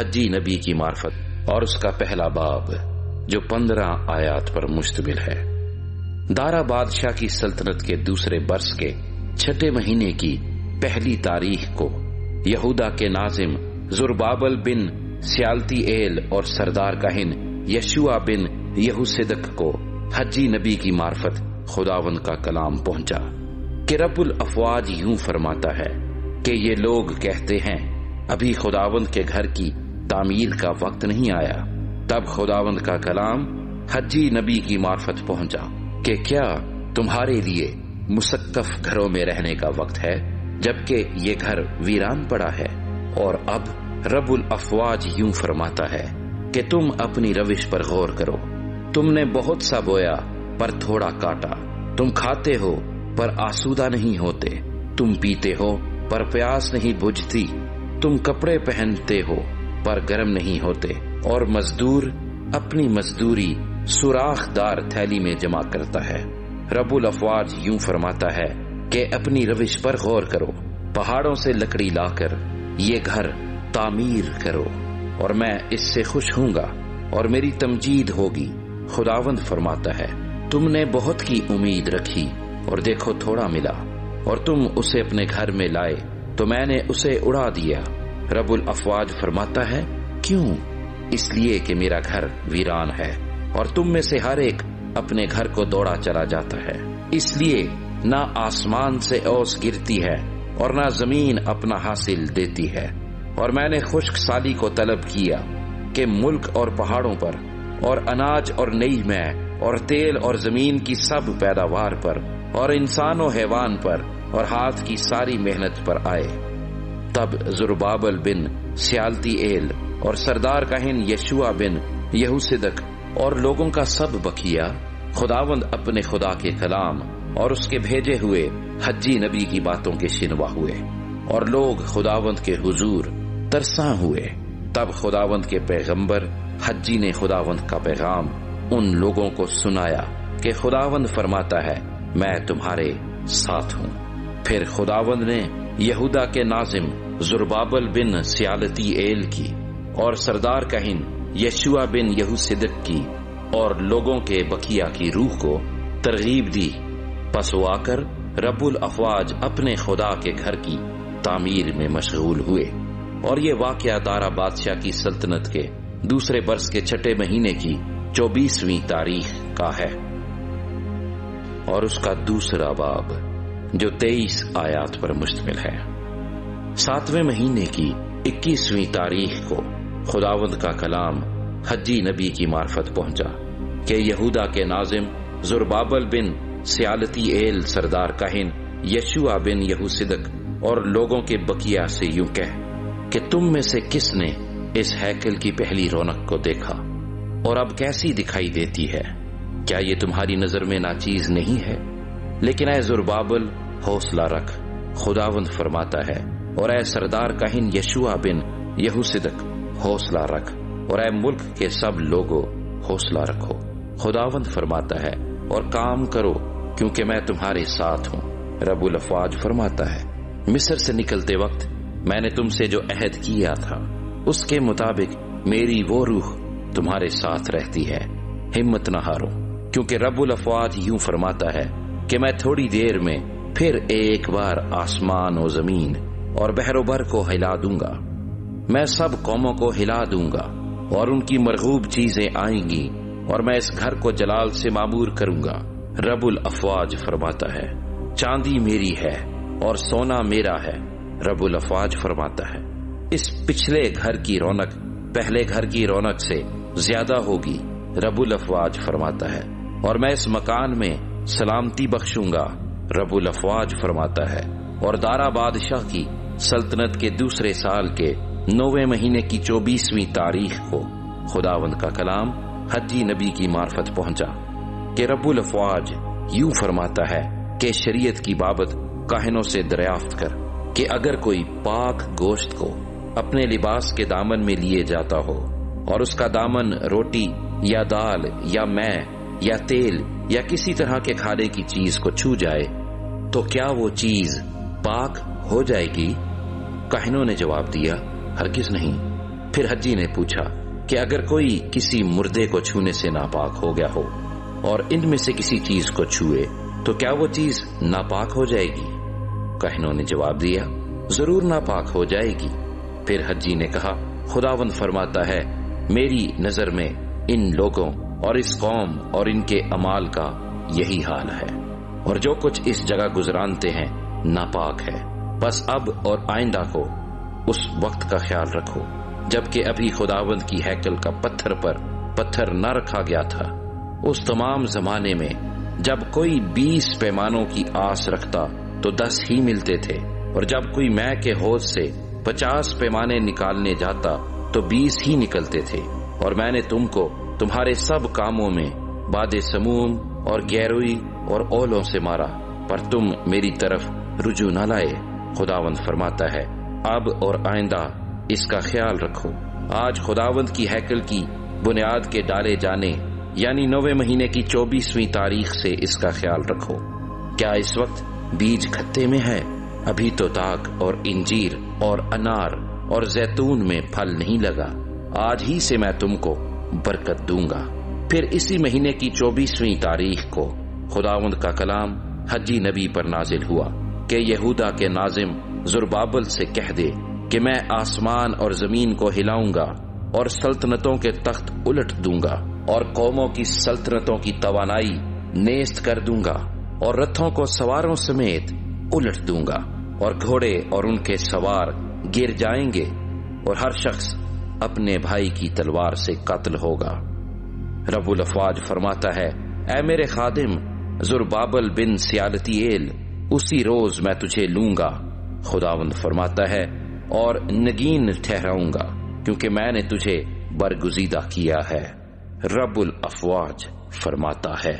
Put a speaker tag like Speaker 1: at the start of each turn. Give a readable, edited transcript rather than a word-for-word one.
Speaker 1: حجی نبی کی معرفت اور اس کا پہلا باب جو 15 آیات پر مشتمل ہے۔ دارا بادشاہ کی سلطنت کے دوسرے برس کے 6 مہینے کی پہلی تاریخ کو یہودا کے ناظم زربابل بن سیالتی ایل اور سردار کاہن یشوع بن یہوصدق کو حجی نبی کی معرفت خداوند کا کلام پہنچا کہ رب الافواج یوں فرماتا ہے کہ یہ لوگ کہتے ہیں ابھی خداوند کے گھر کی تعمیر کا وقت نہیں آیا۔ تب خداوند کا کلام حجی نبی کی معرفت پہنچا کہ کیا تمہارے لیے مسقف گھروں میں رہنے کا وقت ہے جبکہ یہ گھر ویران پڑا ہے؟ اور اب رب الافواج یوں فرماتا ہے کہ تم اپنی روش پر غور کرو۔ تم نے بہت سا بویا پر تھوڑا کاٹا، تم کھاتے ہو پر آسودہ نہیں ہوتے، تم پیتے ہو پر پیاس نہیں بجھتی، تم کپڑے پہنتے ہو پر گرم نہیں ہوتے، اور مزدور اپنی مزدوری سوراخ دار تھیلی میں جمع کرتا ہے۔ رب الافواج یوں فرماتا ہے کہ اپنی روش پر غور کرو، پہاڑوں سے لکڑی لا کر یہ گھر تعمیر کرو، اور میں اس سے خوش ہوں گا اور میری تمجید ہوگی۔ خداوند فرماتا ہے تم نے بہت کی امید رکھی اور دیکھو تھوڑا ملا، اور تم اسے اپنے گھر میں لائے تو میں نے اسے اڑا دیا۔ رب الافواج فرماتا ہے کیوں؟ اس لیے کہ میرا گھر ویران ہے اور تم میں سے ہر ایک اپنے گھر کو دوڑا چلا جاتا ہے۔ اس لیے نہ آسمان سے اوس گرتی ہے اور نہ زمین اپنا حاصل دیتی ہے، اور میں نے خشک سالی کو طلب کیا کہ ملک اور پہاڑوں پر اور اناج اور نئی میں اور تیل اور زمین کی سب پیداوار پر اور انسان و حیوان پر اور ہاتھ کی ساری محنت پر آئے۔ تب زربابل بن سیالتی ایل اور سردار کاہن یشوع بن یہوصدق اور لوگوں کا سب بقیہ خداوند اپنے خدا کے کلام اور اس کے بھیجے ہوئے حجی نبی کی باتوں کے شنوا ہوئے، اور لوگ خداوند کے حضور ترساں ہوئے۔ تب خداوند کے پیغمبر حجی نے خداوند کا پیغام ان لوگوں کو سنایا کہ خداوند فرماتا ہے میں تمہارے ساتھ ہوں۔ پھر خداوند نے یہودا کے ناظم زربابل بن سیالتی ایل کی اور سردار کاہن یشوع بن یہوصدق کی اور لوگوں کے بقیہ کی روح کو ترغیب دی، پس وہ آ کر رب الافواج اپنے خدا کے گھر کی تعمیر میں مشغول ہوئے۔ اور یہ واقعہ دارا بادشاہ کی سلطنت کے دوسرے برس کے 6 مہینے کی 24ویں تاریخ کا ہے، اور اس کا دوسرا باب جو 23 آیات پر مشتمل ہے۔ 7ویں مہینے کی 21ویں تاریخ کو خداوند کا کلام حجی نبی کی معرفت پہنچا کہ یہودا کے ناظم زربابل بن سیالتی ایل سردار کاہن یشوع بن یہوصدق اور لوگوں کے بقیہ سے یوں کہہ کہ تم میں سے کس نے اس ہیکل کی پہلی رونق کو دیکھا اور اب کیسی دکھائی دیتی ہے؟ کیا یہ تمہاری نظر میں ناچیز نہیں ہے؟ لیکن اے زربابل حوصلہ رکھ، خداوند فرماتا ہے، اور اے سردار کاہن یشوع بن یہوصدق حوصلہ رکھ، اور اے ملک کے سب لوگوں حوصلہ رکھو۔ خداوند فرماتا ہے اور کام کرو کیونکہ میں تمہارے ساتھ ہوں۔ رب الافواج فرماتا ہے مصر سے نکلتے وقت میں نے تم سے جو عہد کیا تھا اس کے مطابق میری وہ روح تمہارے ساتھ رہتی ہے، ہمت نہ ہارو، کیونکہ رب الافواج یوں فرماتا ہے کہ میں تھوڑی دیر میں پھر ایک بار آسمان و زمین اور بحر و بر کو ہلا دوں گا۔ میں سب قوموں کو ہلا دوں گا اور ان کی مرغوب چیزیں آئیں گی، اور میں اس گھر کو جلال سے معمور کروں گا۔ رب الافواج فرماتا ہے چاندی میری ہے اور سونا میرا ہے۔ رب الافواج فرماتا ہے اس پچھلے گھر کی رونق پہلے گھر کی رونق سے زیادہ ہوگی۔ رب الافواج فرماتا ہے اور میں اس مکان میں سلامتی بخشوں گا۔ رب الافواج فرماتا ہے اور دارا بادشاہ کی سلطنت کے دوسرے سال کے 9ویں مہینے کی 24ویں تاریخ کو خداوند کا کلام حجی نبی کی معرفت پہنچا کہ رب الافواج یوں فرماتا ہے کہ شریعت کی بابت کاہنوں سے دریافت کر کہ اگر کوئی پاک گوشت کو اپنے لباس کے دامن میں لیے جاتا ہو اور اس کا دامن روٹی یا دال یا میں یا تیل یا کسی طرح کے کھانے کی چیز کو چھو جائے تو کیا وہ چیز پاک ہو جائے گی؟ کاہنوں نے جواب دیا ہرگز نہیں۔ پھر حجی نے پوچھا کہ اگر کوئی کسی مردے کو چھونے سے ناپاک ہو گیا ہو اور ان میں سے کسی چیز کو چھوئے تو کیا وہ چیز ناپاک ہو جائے گی؟ کاہنوں نے جواب دیا ضرور ناپاک ہو جائے گی۔ پھر حجی نے کہا خداوند فرماتا ہے میری نظر میں ان لوگوں اور اس قوم اور ان کے اعمال کا یہی حال ہے، اور جو کچھ اس جگہ گزرانتے ہیں ناپاک ہے۔ بس اب اور آئندہ کو اس وقت کا خیال رکھو جبکہ ابھی خداوند کی ہیکل کا پتھر پر پتھر نہ رکھا گیا تھا۔ اس تمام زمانے میں جب کوئی 20 پیمانوں کی آس رکھتا تو 10 ہی ملتے تھے، اور جب کوئی مے کے حوض سے 50 پیمانے نکالنے جاتا تو 20 ہی نکلتے تھے۔ اور میں نے تم کو تمہارے سب کاموں میں باد سموم اور گیروئی اور اولوں سے مارا، پر تم میری طرف رجوع نہ لائے۔ خداوند فرماتا ہے اب اور آئندہ اس کا خیال رکھو۔ آج خداوند کی ہیکل کی بنیاد کے ڈالے جانے یعنی 9ویں مہینے کی 24ویں تاریخ سے اس کا خیال رکھو۔ کیا اس وقت بیج کھتے میں ہے؟ ابھی تو تاک اور انجیر اور انار اور زیتون میں پھل نہیں لگا، آج ہی سے میں تم کو برکت دوں گا۔ پھر اسی مہینے کی 24ویں تاریخ کو خداوند کا کلام حجی نبی پر نازل ہوا کہ یہودا کے ناظم زربابل سے کہہ دے کہ میں آسمان اور زمین کو ہلاؤں گا اور سلطنتوں کے تخت الٹ دوں گا اور قوموں کی سلطنتوں کی توانائی نیست کر دوں گا اور رتھوں کو سواروں سمیت الٹ دوں گا، اور گھوڑے اور ان کے سوار گر جائیں گے، اور ہر شخص اپنے بھائی کی تلوار سے قتل ہوگا۔ رب الافواج فرماتا ہے اے میرے خادم زربابل بن سیالتیل، اسی روز میں تجھے لوں گا، خداوند فرماتا ہے، اور نگین ٹھہراؤں گا کیونکہ میں نے تجھے برگزیدہ کیا ہے، رب الافواج فرماتا ہے۔